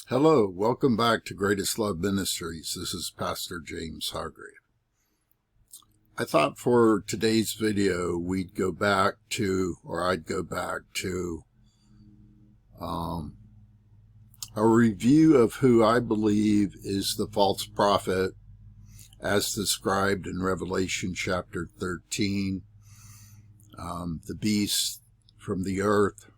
Hello, welcome back to Greatest Love Ministries. This is Pastor James Hargrave. I thought for today's video I'd go back to a review of who I believe is the false prophet as described in Revelation chapter 13, the beast from the earth.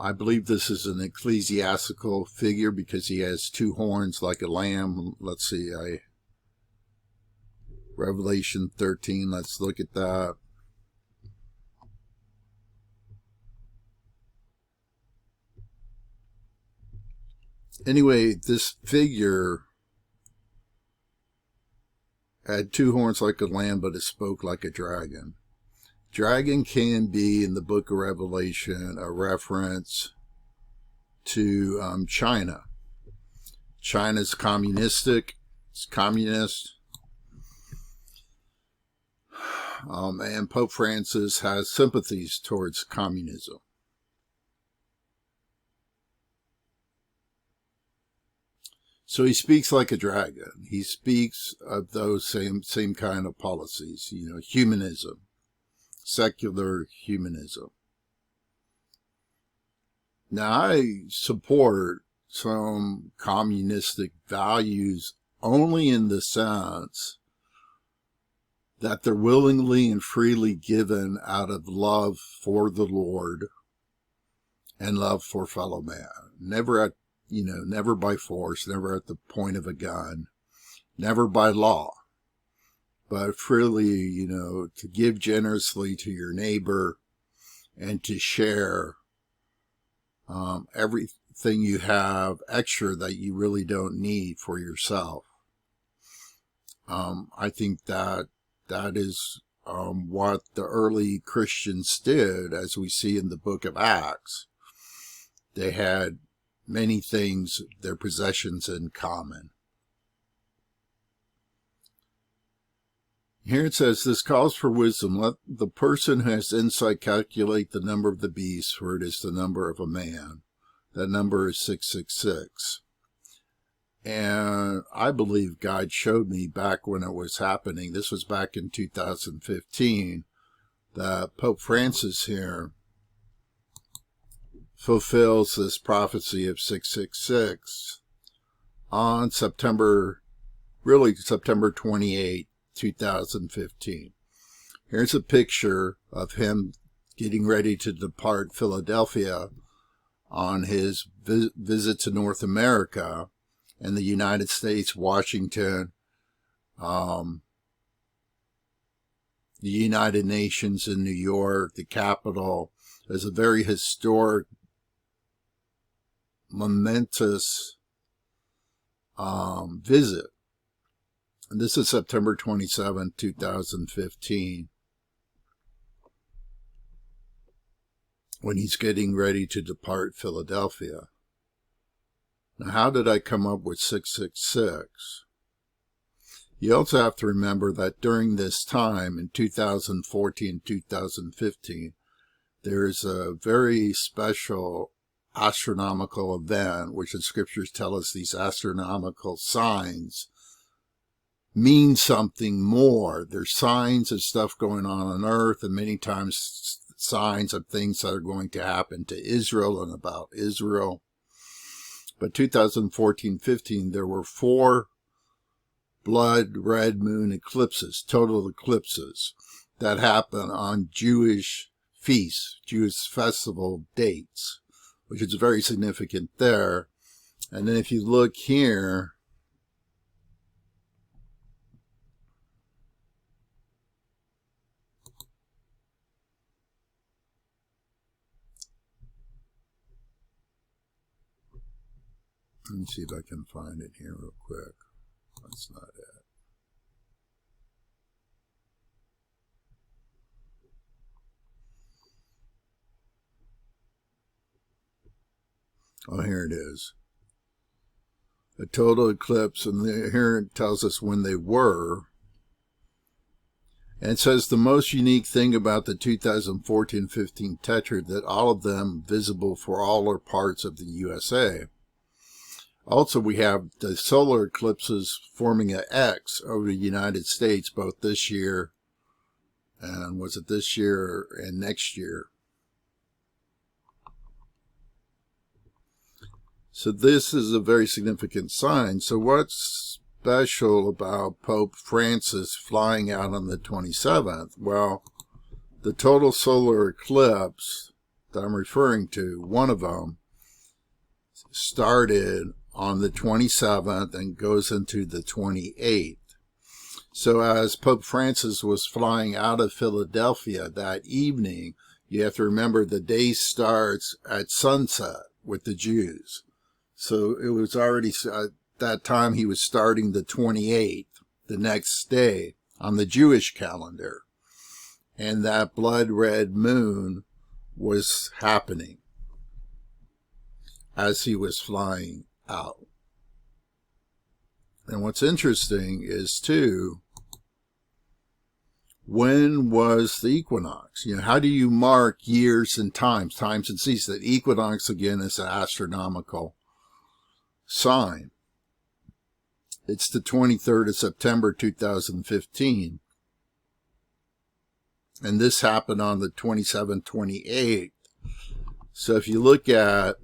I believe this is an ecclesiastical figure because he has two horns like a lamb. Let's see, Revelation 13, let's look at that. Anyway, this figure had two horns like a lamb, but it spoke like a dragon. Dragon can be, in the book of Revelation, a reference to China. China's communistic. It's communist. And Pope Francis has sympathies towards communism. So he speaks like a dragon. He speaks of those same kind of policies, humanism. Secular humanism. Now, I support some communistic values only in the sense that they're willingly and freely given out of love for the Lord and love for fellow man. Never never by force, never at the point of a gun, never by law. But freely, to give generously to your neighbor and to share everything you have extra that you really don't need for yourself. I think that is what the early Christians did, as we see in the book of Acts. They had many things, their possessions in common. Here it says, this calls for wisdom. Let the person who has insight calculate the number of the beast, for it is the number of a man. That number is 666. And I believe God showed me back when it was happening, this was back in 2015, that Pope Francis here fulfills this prophecy of 666 on September 28, 2015. Here's a picture of him getting ready to depart Philadelphia on his visit to North America and the United States, Washington, the United Nations in New York, the Capitol. There's a very historic, momentous visit. And this is September 27, 2015, when he's getting ready to depart Philadelphia. Now, how did I come up with 666? You also have to remember that during this time, in 2014, 2015, there's a very special astronomical event, which the scriptures tell us these astronomical signs mean something more. There's signs of stuff going on earth, and many times signs of things that are going to happen to Israel and about Israel. But 2014-15, there were 4 blood red moon eclipses, total eclipses, that happen on Jewish feasts, Jewish festival dates, which is very significant there. And then if you look here, let me see if I can find it here real quick. That's not it. Oh, here it is. A total eclipse, and here it tells us when they were. And it says the most unique thing about the 2014-15 tetrad that all of them visible for all or parts of the USA. Also, we have the solar eclipses forming an X over the United States both this year and was it this year and next year. So this is a very significant sign. So what's special about Pope Francis flying out on the 27th? Well, the total solar eclipse that I'm referring to, one of them, started on the 27th and goes into the 28th. So as Pope Francis was flying out of Philadelphia that evening, you have to remember the day starts at sunset with the Jews. So it was already, at that time he was starting the 28th, the next day on the Jewish calendar. And that blood red moon was happening as he was flying out. And what's interesting is, too, when was the equinox? You know, how do you mark years and times and seasons? The equinox, again, is an astronomical sign. It's the 23rd of September, 2015. And this happened on the 27th, 28th. So if you look at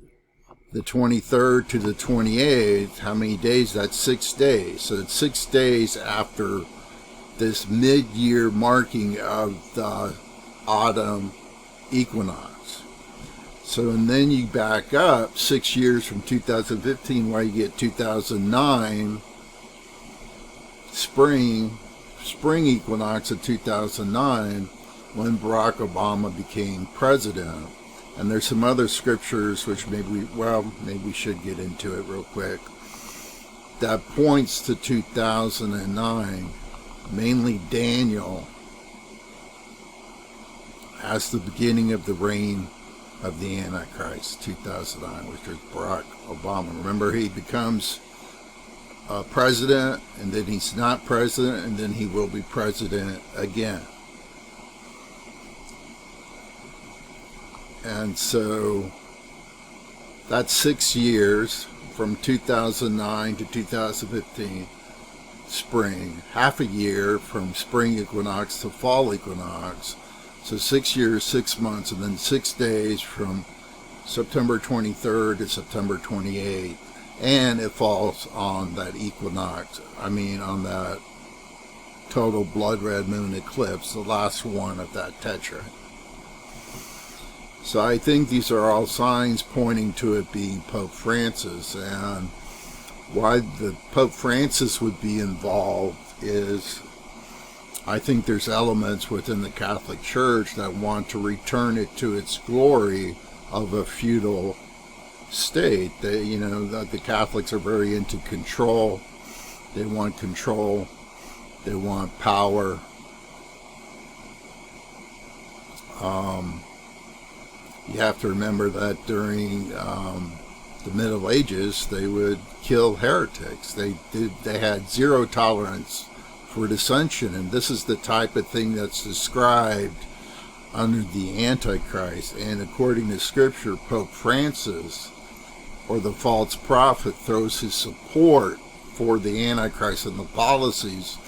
the 23rd to the 28th, how many days? That's 6 days. So it's 6 days after this mid-year marking of the autumn equinox. So, and then you back up 6 years from 2015, where you get 2009 spring equinox of 2009, when Barack Obama became president. And there's some other scriptures which maybe we should get into it real quick, that points to 2009, mainly Daniel, as the beginning of the reign of the Antichrist, 2009, which is Barack Obama. Remember, he becomes president, and then he's not president, and then he will be president again. And so that's 6 years from 2009 to 2015, spring. Half a year from spring equinox to fall equinox. So 6 years, 6 months, and then 6 days from September 23rd to September 28th. And it falls on that equinox, on that total blood red moon eclipse, the last one of that tetrad. So I think these are all signs pointing to it being Pope Francis. And why the Pope Francis would be involved is, I think there's elements within the Catholic Church that want to return it to its glory of a feudal state. They, the Catholics are very into control. They want control. They want power. You have to remember that during the Middle Ages, they would kill heretics. They had zero tolerance for dissension, and this is the type of thing that's described under the Antichrist. And according to Scripture, Pope Francis, or the false prophet, throws his support for the Antichrist and the policies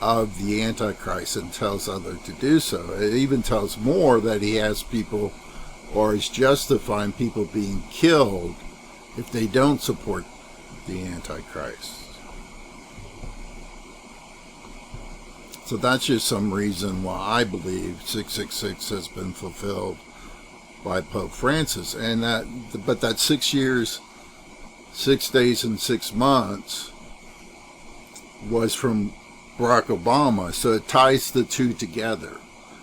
of the Antichrist and tells others to do so. It even tells more that he has people, or is justifying people being killed if they don't support the Antichrist. So that's just some reason why I believe 666 has been fulfilled by Pope Francis. And but that 6 years, 6 days, and 6 months was from Barack Obama. So it ties the two together.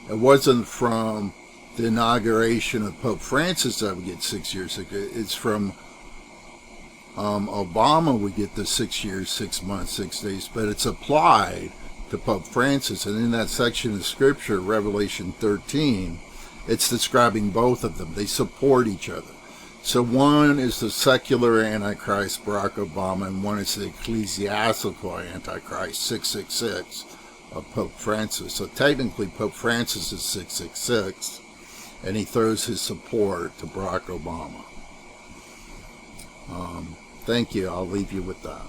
It wasn't from the inauguration of Pope Francis that we get 6 years. It's from Obama we get the 6 years, 6 months, 6 days, but it's applied to Pope Francis. And in that section of Scripture, Revelation 13, it's describing both of them. They support each other. So one is the secular Antichrist, Barack Obama, and one is the ecclesiastical Antichrist, 666, of Pope Francis. So technically Pope Francis is 666, and he throws his support to Barack Obama. Thank you. I'll leave you with that.